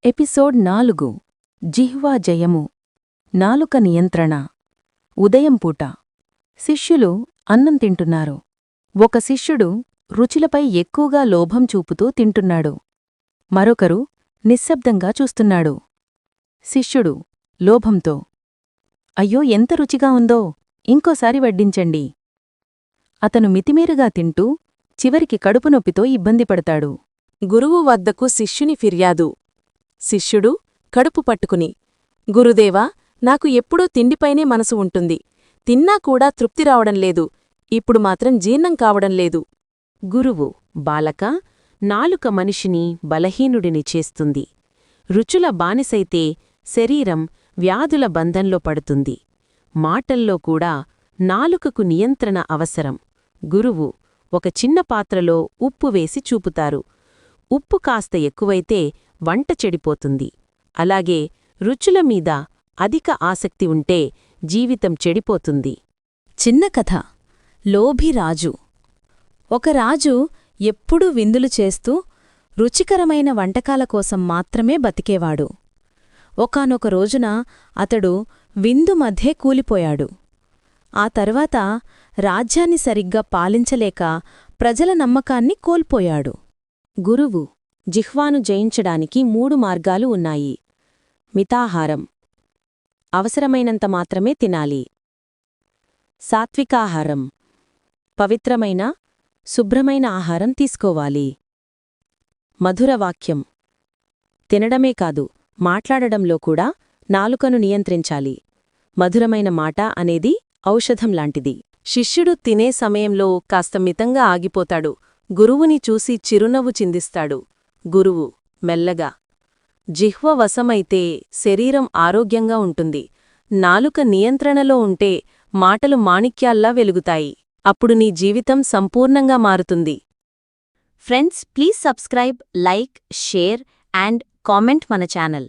Episode 4 జిహ్వా జయము నాలుక నియంత్రణ. ఉదయం పూట శిష్యులు అన్నం తింటున్నారు. ఒక శిష్యుడు రుచులపై ఎక్కువగా లోభం చూపుతూ తింటున్నాడు. మరొకరు నిశ్శబ్దంగా చూస్తున్నాడు. శిష్యుడు లోభంతో, అయ్యో ఎంత రుచిగా ఉందో, ఇంకోసారి వడ్డించండి. అతను మితిమీరుగా తింటూ చివరికి కడుపునొప్పితో ఇబ్బందిపడతాడు. గురువు వద్దకు శిష్యుని ఫిర్యాదు. శిష్యుడు కడుపు పట్టుకుని, గురుదేవా, నాకు ఎప్పుడూ తిండిపైనే మనసు ఉంటుంది. తిన్నా కూడా తృప్తి రావడంలేదు. ఇప్పుడు మాత్రం జీర్ణం కావడంలేదు. గురువు, బాలకా, నాలుక మనిషిని బలహీనుడిని చేస్తుంది. రుచుల బానిసైతే శరీరం వ్యాధుల బంధంలో పడుతుంది. మాటల్లో కూడా నాలుకకు నియంత్రణ అవసరం. గురువు ఒక చిన్న పాత్రలో ఉప్పు వేసి చూపుతారు. ఉప్పు కాస్త ఎక్కువైతే వంట చెడిపోతుంది. అలాగే రుచుల మీద అధిక ఆసక్తి ఉంటే జీవితం చెడిపోతుంది. చిన్న కథ. లోభి రాజు. ఒక రాజు ఎప్పుడూ విందులు చేస్తూ రుచికరమైన వంటకాల కోసం మాత్రమే బతికేవాడు. ఒకానొక రోజున అతడు విందు మధ్యే కూలిపోయాడు. ఆ తర్వాత రాజ్యాన్ని సరిగ్గా పాలించలేక ప్రజల నమ్మకాన్ని కోల్పోయాడు. గురువు, జిహ్వాను జయించడానికి 3 మార్గాలు ఉన్నాయి. మితాహారం, అవసరమైనంత మాత్రమే తినాలి. సాత్వికాహారం, పవిత్రమైన శుభ్రమైన ఆహారం తీసుకోవాలి. మధురవాక్యం, తినడమే కాదు మాట్లాడడంలో కూడా నాలుకను నియంత్రించాలి. మధురమైన మాట అనేది ఔషధం లాంటిది. శిష్యుడు తినే సమయంలో కాస్త మితంగా ఆగిపోతాడు. గురువుని చూసి చిరునవ్వు చిందిస్తాడు. గురువు మెల్లగా, జిహ్వ వశమైతే శరీరం ఆరోగ్యంగా ఉంటుంది. నాలుక నియంత్రణలో ఉంటే మాటలు మాణిక్యాల్లా వెలుగుతాయి. అప్పుడు నీ జీవితం సంపూర్ణంగా మారుతుంది. Friends, please subscribe, like, share and comment మన ఛానల్.